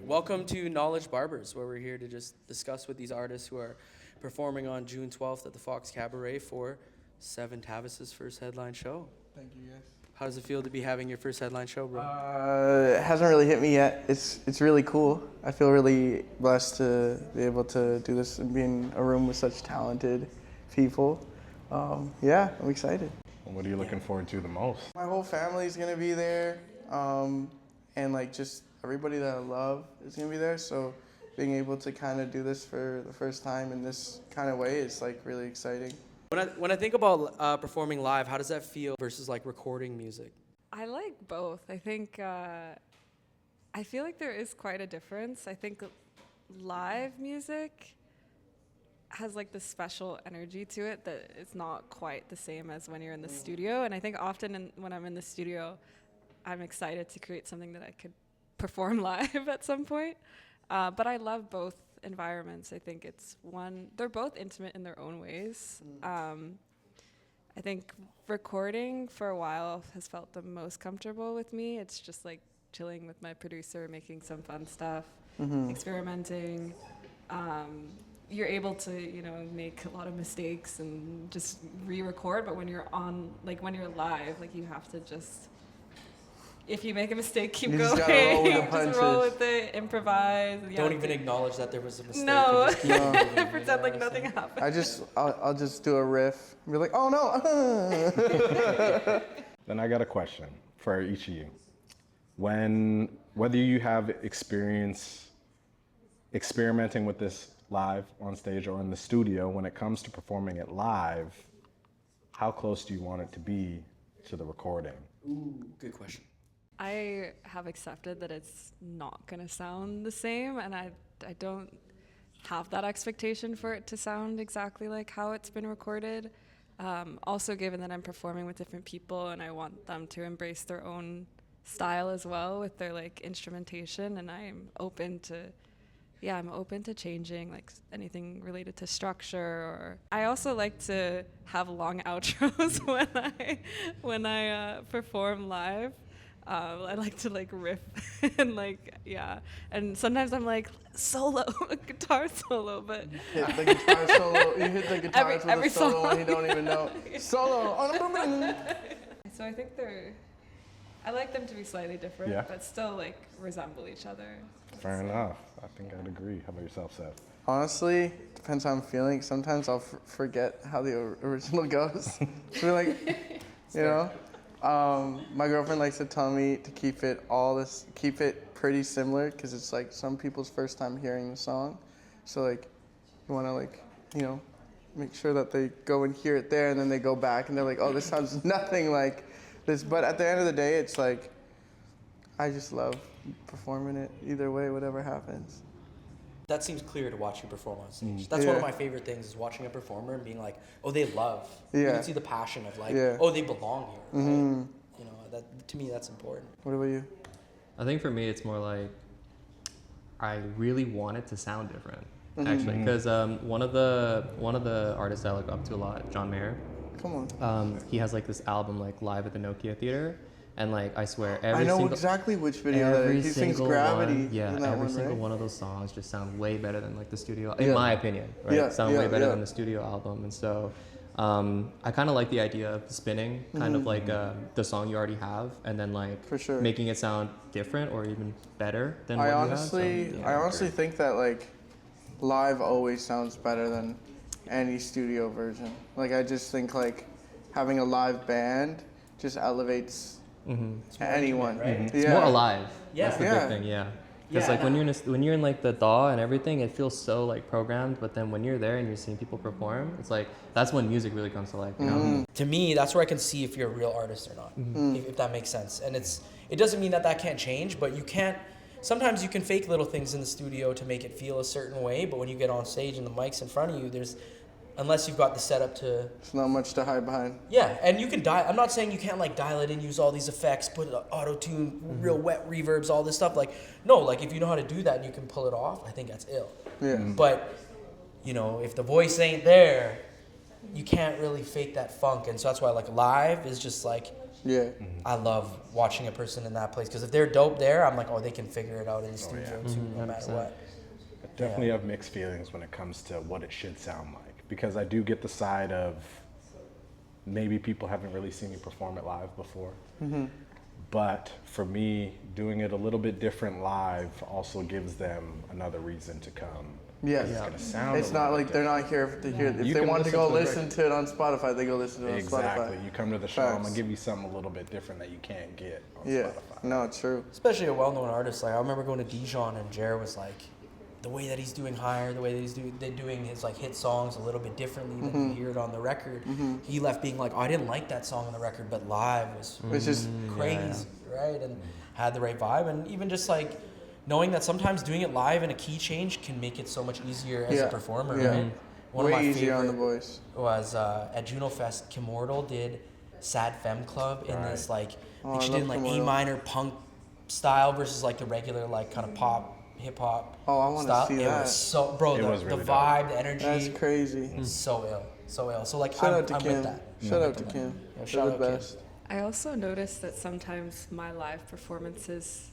Welcome to Knowledge Barbers, where we're here to just discuss with these artists who are performing on June 12th at the Fox Cabaret for Taviss's first headline show. Thank you, guys. How does it feel to be having your first headline show, bro? It hasn't really hit me yet. It's really cool. I feel really blessed to be able to do this and be in a room with such talented people. Yeah, I'm excited. What are you looking forward to the most? My whole family's gonna be there, and like just everybody that I love is gonna be there. So being able to kind of do this for the first time in this kind of way is like really exciting. When I think about performing live, how does that feel versus like recording music? I like both. I think I feel like there is quite a difference. I think live music has like this special energy to it that it's not quite the same as when you're in the studio. And I think often when I'm in the studio, I'm excited to create something that I could perform live at some point. But I love both environments. I think they're both intimate in their own ways. I think recording for a while has felt the most comfortable with me. It's just like chilling with my producer, making some fun stuff, experimenting. You're able to, make a lot of mistakes and just re-record, but when you're live, like you have to just, if you make a mistake, keep going. Just roll with it, improvise. Don't even acknowledge that there was a mistake. No, pretend like nothing happened. I'll just do a riff and be like, oh no. Then I got a question for each of you. Whether you have experience experimenting with this live on stage or in the studio, when it comes to performing it live, how close do you want it to be to the recording? Ooh, good question. I have accepted that it's not going to sound the same, and I don't have that expectation for it to sound exactly like how it's been recorded. Also, given that I'm performing with different people and I want them to embrace their own style as well with their like instrumentation, and I'm open to changing like anything related to structure. Or I also like to have long outros when I perform live. I like to like riff and and sometimes I'm like solo, guitar solo, but You hit the guitar solo with a solo song. and you don't even know. Solo. So I think I like them to be slightly different, but still like resemble each other. Fair enough. I think I'd agree. How about yourself, Seth? Honestly, depends how I'm feeling. Sometimes I'll forget how the original goes. So like, my girlfriend likes to tell me to keep it pretty similar because it's like some people's first time hearing the song. So like, you want to like, make sure that they go and hear it there and then they go back and they're like, oh, this sounds nothing like this. But at the end of the day, it's like, I just love performing it either way, whatever happens. That seems clear to watch you perform on stage. That's one of my favorite things is watching a performer and being like, oh, they love. You can see the passion of like, oh, they belong here. Right? That to me, that's important. What about you? I think for me, it's more like I really want it to sound different, actually, because one of the artists I look up to a lot, John Mayer. Come on. He has like this album like live at the Nokia Theater. And like I swear, I know exactly which video that is. He sings Gravity. Every single one of those songs just sound way better than like the studio, in my opinion, right? Sound way better than the studio album. And so I kind of like the idea of spinning kind of like the song you already have and then like making it sound different or even better than what you have. I honestly think that like live always sounds better than any studio version. Like I just think like having a live band just elevates anyone, right? It's more alive. That's the big thing. Because like when you're in like the DAW and everything, it feels so like programmed. But then when you're there and you're seeing people perform, it's like that's when music really comes to life. You know? To me, that's where I can see if you're a real artist or not, if that makes sense. And it doesn't mean that can't change, but you can't. Sometimes you can fake little things in the studio to make it feel a certain way, but when you get on stage and the mic's in front of you, unless you've got the setup to... There's not much to hide behind. Yeah, and you can I'm not saying you can't like dial it in, use all these effects, put auto-tune, real wet reverbs, all this stuff. Like, no, like if you know how to do that and you can pull it off, I think that's ill. Yeah. But, if the voice ain't there, you can't really fake that funk. And so that's why like live is just like, Yeah. I love watching a person in that place because if they're dope there, I'm like, oh, they can figure it out in the studio too, no matter what. I definitely have mixed feelings when it comes to what it should sound like, because I do get the side of maybe people haven't really seen me perform it live before. But for me, doing it a little bit different live also gives them another reason to come. Yes. It's gonna sound. It's not like they're not here to hear. If they want to go listen to it on Spotify, they go listen to it on Spotify. Exactly. You come to the show, I'm gonna give you something a little bit different that you can't get on Spotify. No, true. Especially a well-known artist. Like I remember going to Dijon and Jer was like, the way that he's doing Higher, the way that they're doing his like hit songs a little bit differently than you hear it on the record. He left being like, oh, I didn't like that song on the record, but live was It's just crazy, right? And had the right vibe, and even just like knowing that sometimes doing it live in a key change can make it so much easier as a performer, right? One way of my easier on the favorite voice. was at Juno Fest, Kimortal did Sad Femme Club in this like, I think she did like A minor punk style versus like the regular like kind of pop hip hop. Oh, I want to see It that. was so, bro, It was the really vibe, the energy. That's crazy. is so ill, so ill. So like Shout I'm out to with Kim. that. Shout out to Kim. Yeah, They're shout the out Kim. best. I also noticed that sometimes my live performances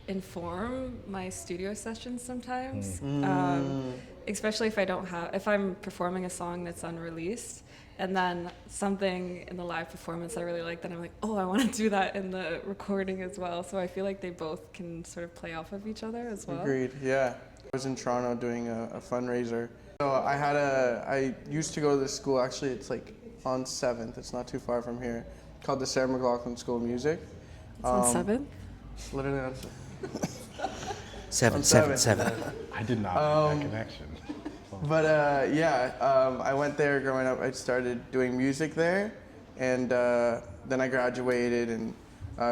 inform my studio sessions sometimes. Especially if I'm performing a song that's unreleased and then something in the live performance I really like, then I'm like, oh, I want to do that in the recording as well. So I feel like they both can sort of play off of each other as well. Agreed. Yeah. I was in Toronto doing a fundraiser. So I used to go to this school. Actually, it's like on 7th. It's not too far from here. Called the Sarah McLachlan School of Music. It's on 7th? Literally on 7. I did not make that connection. But I went there growing up. I started doing music there, and then I graduated and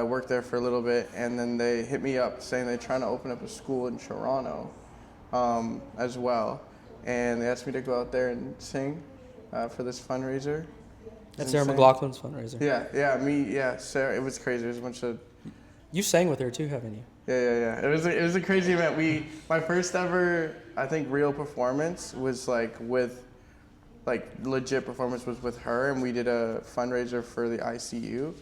worked there for a little bit. And then they hit me up saying they're trying to open up a school in Toronto as well. And they asked me to go out there and sing for this fundraiser. That's Sarah McLachlan's fundraiser. Yeah, Sarah. It was crazy. It was a bunch of. You sang with her too, haven't you? Yeah. It was a crazy event. My first ever, I think, real performance was legit performance was with her, and we did a fundraiser for the ICU, and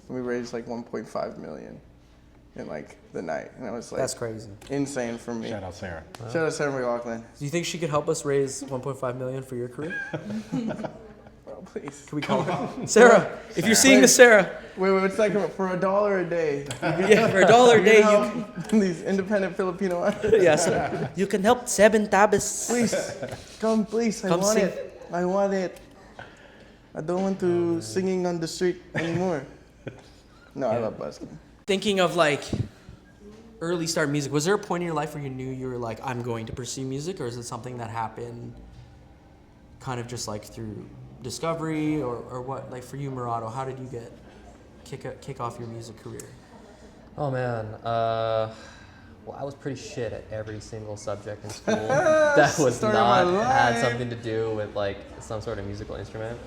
we raised like 1.5 million in like the night, and it was like That's crazy. insane for me. Shout out Sarah. Shout out Sarah McLachlan. Do you think she could help us raise 1.5 million for your career? Bro, please. Can we call her? Sarah, if you're seeing this, Sarah. Wait, it's like for $1 a day. Yeah, for $1 a day, you can. These independent Filipino artists. Yes, you can help Seven Taviss. Please, come, please. Come I want sing. it. I want it. I don't want to singing on the street anymore. No, I love busking. Thinking of like early start music, was there a point in your life where you knew you were like, I'm going to pursue music, or is it something that happened kind of just like through discovery, or what? Like for you, Morato, how did you get kick off your music career? Oh man, well, I was pretty shit at every single subject in school that was Story of my not had life. something to do with like some sort of musical instrument.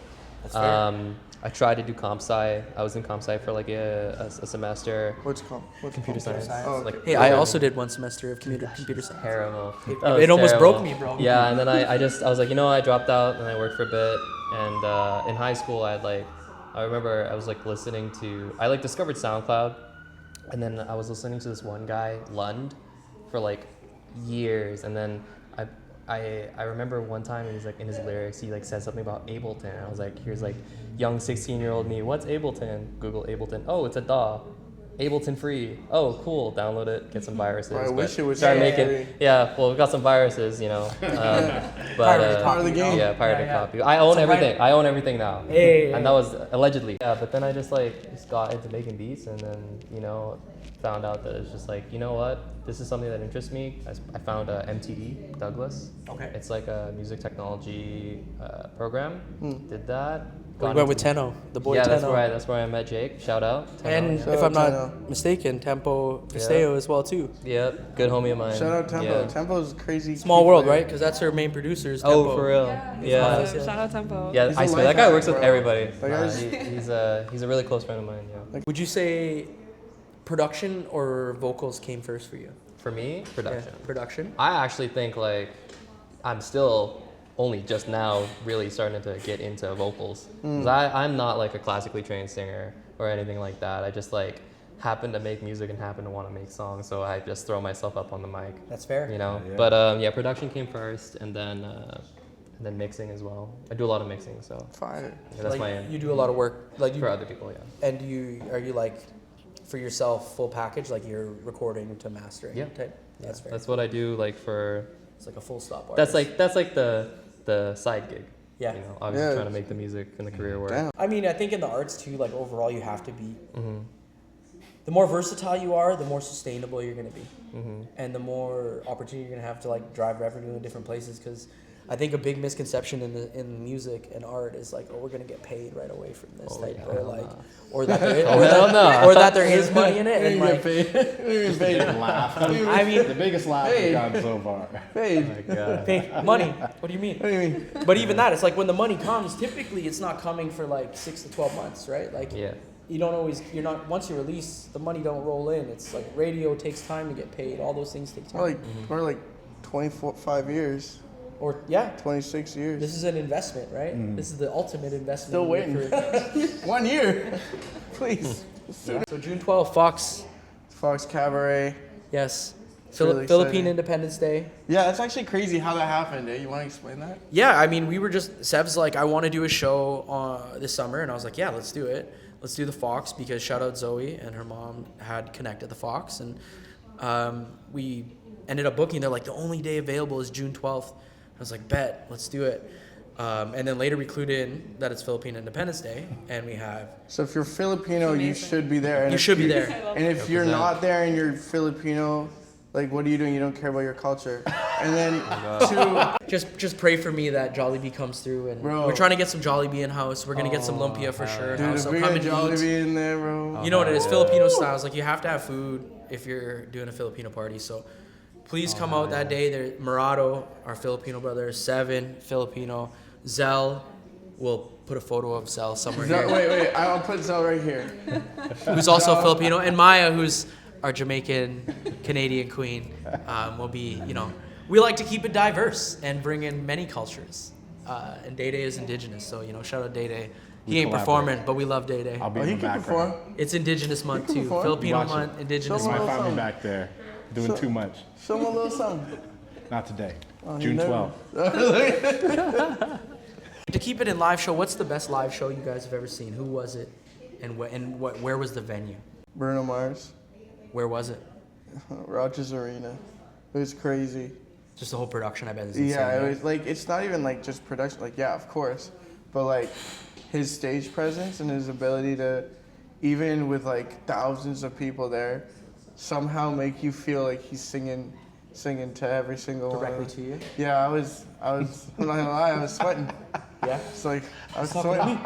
That's fair. I tried to do comp sci. I was in comp sci for like a semester. What's it called? What's Computer it called? science. Oh, Like Hey, I also did one semester of computer science. terrible. It That was almost terrible. broke me, bro. Yeah, and then I was like, I dropped out and I worked for a bit. And in high school, I remember I was like listening to, I like discovered SoundCloud, and then I was listening to this one guy, Lund, for like years. And then I remember one time he's like in his lyrics, he like said something about Ableton. I was like, here's like young 16-year-old me, what's Ableton? Google Ableton. Oh, it's a DAW. Ableton free. Oh, cool. Download it. Get some viruses. I wish it was started free. making. Yeah, well, we got some viruses, but Part of the game. yeah, pirated copy. I own everything. I own everything now. Hey. And that was allegedly. Yeah, but then I just got into making beats, and then found out that it's just like, you know what, this is something that interests me. I found MTD Douglas. Okay. It's like a music technology program. Did that. We went with Tenno, the boy Yeah, Tenno. that's where I met Jake. Shout out. Tenno, And yeah. if I'm not Tenno. mistaken, Tempo Pisteo as well too. Yep, good homie of mine. Shout out Tempo. Yeah. Tempo's crazy. Small key world, player. right? Because that's her main producer. Is Tempo. Oh, for real? Yeah. Awesome. Shout out Tempo. Yeah, He's I a swear that life guy hacker, works with bro. everybody. That guy's- He's a really close friend of mine. Yeah. Would you say production or vocals came first for you? For me, production. Yeah, production. I actually think like I'm still only just now really starting to get into vocals. 'Cause I'm not like a classically trained singer. or anything like that. I just like happen to make music and happen to want to make songs, so I just throw myself up on the mic. That's fair. You know, Yeah. but yeah, production came first, and then mixing as well. I do a lot of mixing, so Fire. yeah, that's like, my you do a lot of work like you, for other people, yeah. and are you like for yourself full package, like you're recording to mastering type? That's fair. That's what I do, like for. It's like a full stop artist. That's like the side gig. Yeah. You know, obviously trying to make the music and the career work. Damn. I mean, I think in the arts too, like overall, you have to be. The more versatile you are, the more sustainable you're gonna be, and the more opportunity you're gonna have to like drive revenue in different places. Because I think a big misconception in music and art is like, oh, we're gonna get paid right away from this type, or like, or that there is, or that there is money in it, and like, Laugh. I mean, The biggest laugh we've gotten so far. Paid. pay money. What do you mean? What do you mean? But even that, it's like when the money comes, typically it's not coming for like 6 to 12 months, right? Like, you don't always, you're not, once you release, the money don't roll in. It's like radio takes time to get paid. All those things take time. Or like 25 years, Or 26 years. this is an investment, right? This is the ultimate investment. Still in your waiting. career. 1 year. Please. So June 12th, Fox Cabaret. yes. Really Philippine exciting. Independence Day. Yeah, that's actually crazy how that happened, eh? You want to explain that? Yeah, I mean, we were just, Sev's like, I want to do a show this summer. And I was like, yeah, let's do it. Let's do the Fox, because shout out Zoe and her mom had connected the Fox. And we ended up booking. They're like, the only day available is June 12th. I was like, bet, let's do it. And then later we clued in that it's Philippine Independence Day, and we have. So if you're Filipino, you should be there. And You if should be there. And if you're not there and you're Filipino, like, what are you doing? You don't care about your culture. And then Just pray for me that Jollibee comes through, and Bro. we're trying to get some Jollibee in house. We're gonna get some lumpia for sure. dude, So if we come got and eat. Jollibee in there, bro. You know what it is, Filipino styles. Like, you have to have food if you're doing a Filipino party. So please come out that day. There, Morato, our Filipino brother, Seven, Filipino, Zelle. We'll put a photo of Zelle somewhere here, Wait, I'll put Zelle right here. who's also Filipino, and Maya, who's our Jamaican Canadian queen. Will be, we like to keep it diverse and bring in many cultures. And Day Day is indigenous, so shout out Day Day. He ain't performing, but we love Day Day. I'll be Oh, in he the can background. perform. It's Indigenous Month too. perform. Filipino Watch it. Month, Indigenous Show You me might Month. find me back there doing too much. Show him a little something. Not today. Oh, June you 12th. To keep it in live show, what's the best live show you guys have ever seen? Who was it, and where was the venue? Bruno Mars, Where was it? Rogers Arena. It was crazy. Just the whole production, I bet. Is insane, Yeah, it right? was like, it's not even like just production. Like, yeah, of course, but like his stage presence and his ability to, even with like thousands of people there, somehow make you feel like he's singing to every single Directly one. to you. Yeah, I was. I'm not gonna lie, I was sweating. Yeah. It's like I was Talking to sweating. me.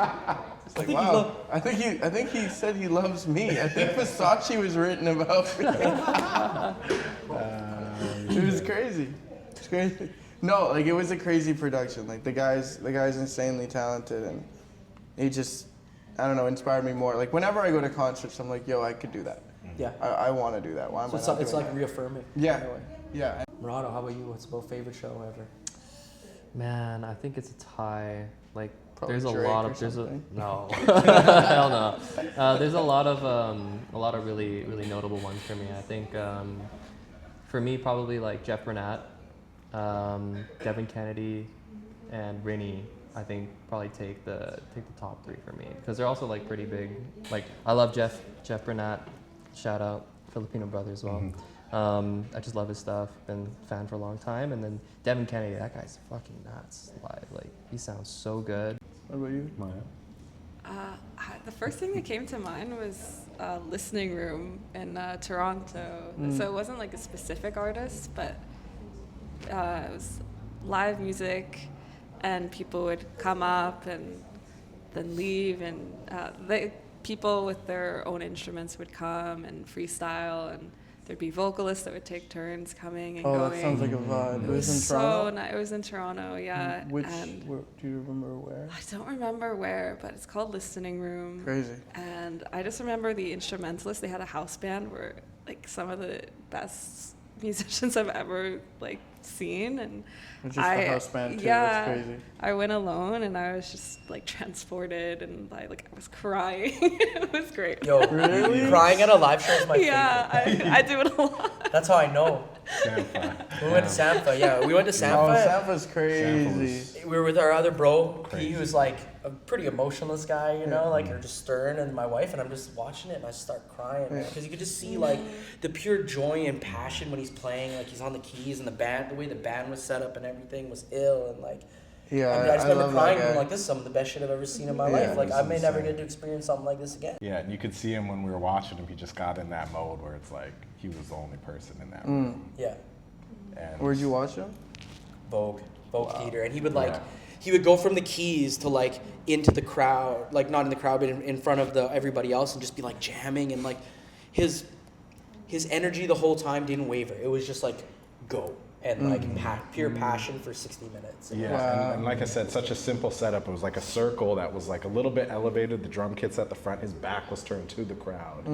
It's like, think he wow. loved- I think he said he loves me. I think Versace was written about me. It was crazy. It's crazy. No, like, it was a crazy production. Like, the guy's insanely talented, and he just, I don't know, inspired me more. Like, whenever I go to concerts, I'm like, yo, I could do that. Yeah. I want to do that. Why am I So not it's doing like that? reaffirming. Yeah. in a way. Yeah. Murado, how about you? What's your favorite show ever? Man, I think it's a tie. Like, Probably there's a Drake lot or of something. no, hell no. There's a lot of really notable ones for me. I think for me probably like Jeff Burnett, Devin Kennedy, and Rinny. I think probably take the top three for me, because they're also like pretty big. Like, I love Jeff Burnett. Shout out Filipino brother as well. I just love his stuff. Been a fan for a long time. And then Devin Kennedy, that guy's fucking nuts live. Like, he sounds so good. What about you? The first thing that came to mind was Listening Room in Toronto. So it wasn't like a specific artist, but it was live music, and people would come up and then leave, and people with their own instruments would come and freestyle, and there'd be vocalists that would take turns coming and Oh, going. that sounds like a vibe. It was in So Toronto. it was in Toronto, yeah. Where, And do you remember where? I don't remember where, but it's called Listening Room. Crazy. And I just remember the instrumentalists. They had a house band where like some of the best musicians I've ever like seen, and Just the house band too. That's crazy. I went alone and I was just like transported, and I was crying. It was great. Yo, Really? crying at a live show is my Yeah, favorite. I do it a lot. That's how I know. Sampha. We went to Sampha. Yeah, we went to Oh, Sampha. Sampha's crazy. We were with our other bro, Crazy. P, who's like a pretty emotionless guy, you know, like, or just stern, and my wife, and I'm just watching it, and I start crying, because you could just see like the pure joy and passion when he's playing, like he's on the keys, and the way the band was set up and everything was ill, and like, Yeah, I just remember love crying, that and I'm guy. like, this is some of the best shit I've ever seen in my Yeah, life. Like, this I is may never insane. get to experience something like this again. Yeah, and you could see him when we were watching him. He just got in that mode where it's like he was the only person in that room. Yeah, And Where'd you watch him? Vogue Theater, and he would Yeah. he would go from the keys to like into the crowd, like not in the crowd, but in front of everybody else, and just be like jamming, and like his energy the whole time didn't waver. It was just like go, and like pure passion for 60 minutes. Yeah, Wow. and like I said, such a simple setup. It was like a circle that was like a little bit elevated. The drum kit's at the front. His back was turned to the crowd.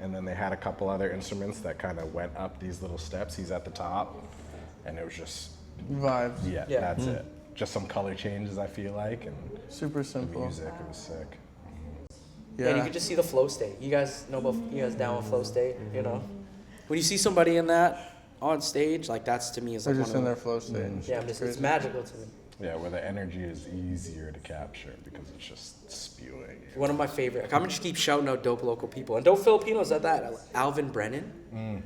And then they had a couple other instruments that kind of went up these little steps. He's at the top. And it was just, Vibes. yeah. That's it. Just some color changes, I feel like. And Super the simple. music, it was sick. Yeah, and you Yeah. could just see the flow state. You guys know about, you guys down with flow state, you know? When you see somebody in that on stage, like that's to me is They're like just one in of their flow state. yeah, I'm just, it's Crazy. magical to me. Yeah, where the energy is easier to capture because it's just spewing. One of my favorite. I'm gonna just keep shouting out dope local people and dope Filipinos at that. Alvin Brennan,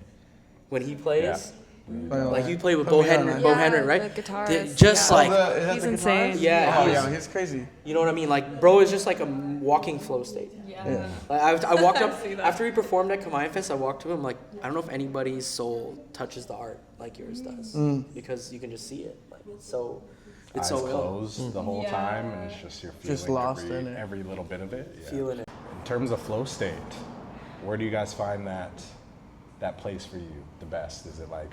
when he plays, like you play with Put Bo me on Henry, that. Bo Henry, right? The guitarist. Just yeah. like, Is that He's the insane. guitarist? Yeah, Oh, he's- yeah, he's crazy. you know what I mean? Like, bro is just like a walking flow state. Yeah. Like, I walked I up see that. after he performed at Kamai Fest. I walked to him like, I don't know if anybody's soul touches the art like yours does, because you can just see it. Like it's so Eyes ill. closed the whole time, and it's just you're feeling Just lost every, in it. every little bit of it. Yeah. Feeling it. In terms of flow state, where do you guys find that place for you the best? Is it like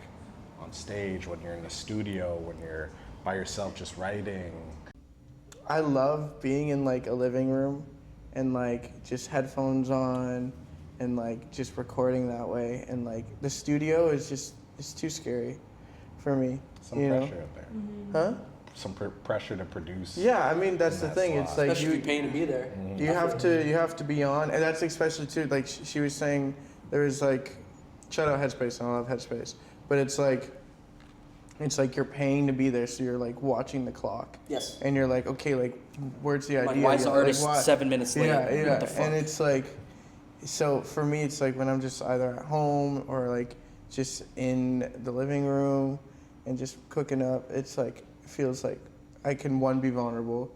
on stage, when you're in the studio, when you're by yourself just writing? I love being in like a living room and like just headphones on and like just recording that way. And like the studio is just, it's too scary for me. Some you pressure know? up there. Huh? Some pressure to produce. Yeah, I mean that's in the that thing. It's slot. like Especially if you're paying to be there. you have to be on, and that's especially too. Like she was saying, there was like, shout out Headspace, I love Headspace, but it's like you're paying to be there, so you're like watching the clock, Yes. and you're like, okay, like where's the Like, idea? why is the Like, artist why? 7 minutes late? Yeah, What yeah, the fuck? and it's like, so for me, it's like when I'm just either at home or like just in the living room and just cooking up. It's like it feels like I can one be vulnerable,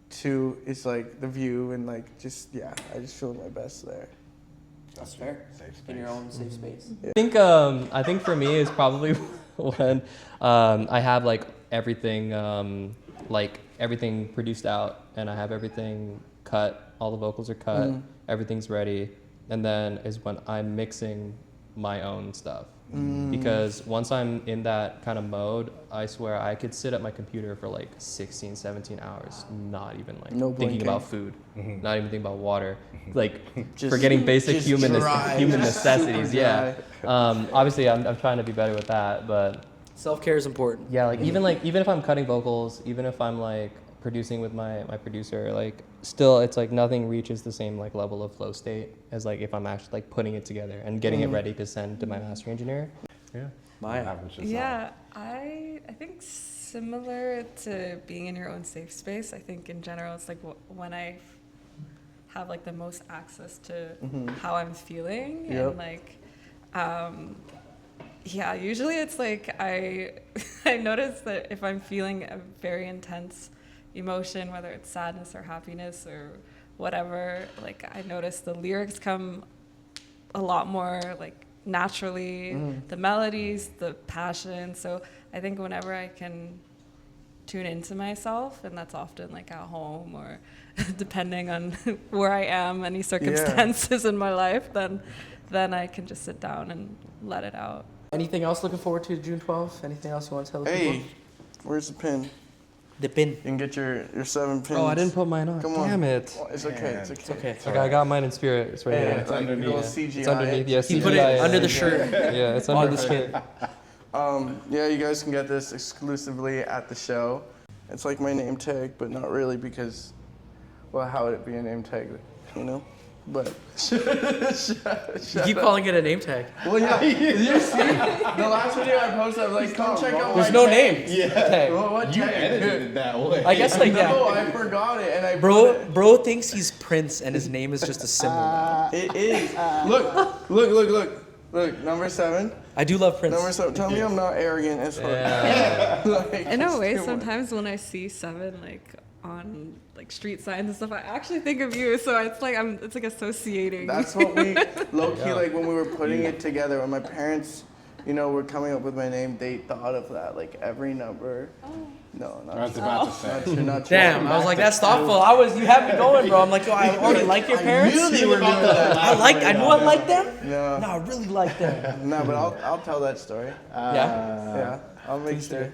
two it's like the view and like just I just feel my best there. That's fair. Safe space. In your own safe space. I think for me is probably when I have like everything produced out, and I have everything cut, all the vocals are cut, everything's ready, and then is when I'm mixing my own stuff. Because once I'm in that kind of mode, I swear I could sit at my computer for like 16, 17 hours, not even like No thinking blinking. about food, not even thinking about water, like Just- forgetting basic just human dry, human just necessities. super Yeah. Obviously, I'm trying to be better with that, but Self-care is important. yeah, like even if I'm cutting vocals, even if I'm like producing with my producer, like still it's like nothing reaches the same like level of flow state as like if I'm actually like putting it together and getting it ready to send to my mastering engineer. Yeah. Maya. Happens just Yeah, I think similar to being in your own safe space. I think in general it's like when I have like the most access to how I'm feeling Yep. and like yeah, usually it's like I notice that if I'm feeling a very intense emotion, whether it's sadness or happiness or whatever, like I notice the lyrics come a lot more like naturally, the melodies, the passion. So I think whenever I can tune into myself, and that's often like at home or depending on where I am, any circumstances in my life, then I can just sit down and let it out. Anything else looking forward to June 12th? Anything else you want to tell the Hey, people? where's the pin? The pin. You can get your 7 pins. Oh, I didn't put mine on. Come on. Damn it. Well, it's okay. It's okay. It's okay. Like I got mine in spirit. It's right Hey, here. it's like underneath. little CGI. It's underneath. Yeah, He put it CGI, under yeah. the shirt. Yeah, it's under the skin. Yeah, you guys can get this exclusively at the show. It's like my name tag, but not really because, well, how would it be a name tag, you know? But You keep calling it a name tag. well, yeah. Did you see the last video I posted? I was like, come check out my There's no tag. name. Tag. Well, what You tag? edited it that way. I guess like No, yeah. I forgot it, and I put it. Bro thinks he's Prince and his name is just a symbol now. It is. Look. Number 7. I do love Prince. Number 7. Tell me I'm not arrogant as fuck. Yeah. Like, In a way, come on. sometimes when I see 7 like on like street signs and stuff, I actually think of you. So it's like it's like associating. That's what we low key like when we were putting it together. When my parents, you know, were coming up with my name, they thought of that like every number. No, I was not about to say. true. Not true. Damn, I was like, that's thoughtful. You have me going, bro. I'm like, yo, I already like your parents. knew they were doing that. I knew I liked them. No, No, I really like them. no, but I'll tell that story. Yeah. Yeah, I'll make sure.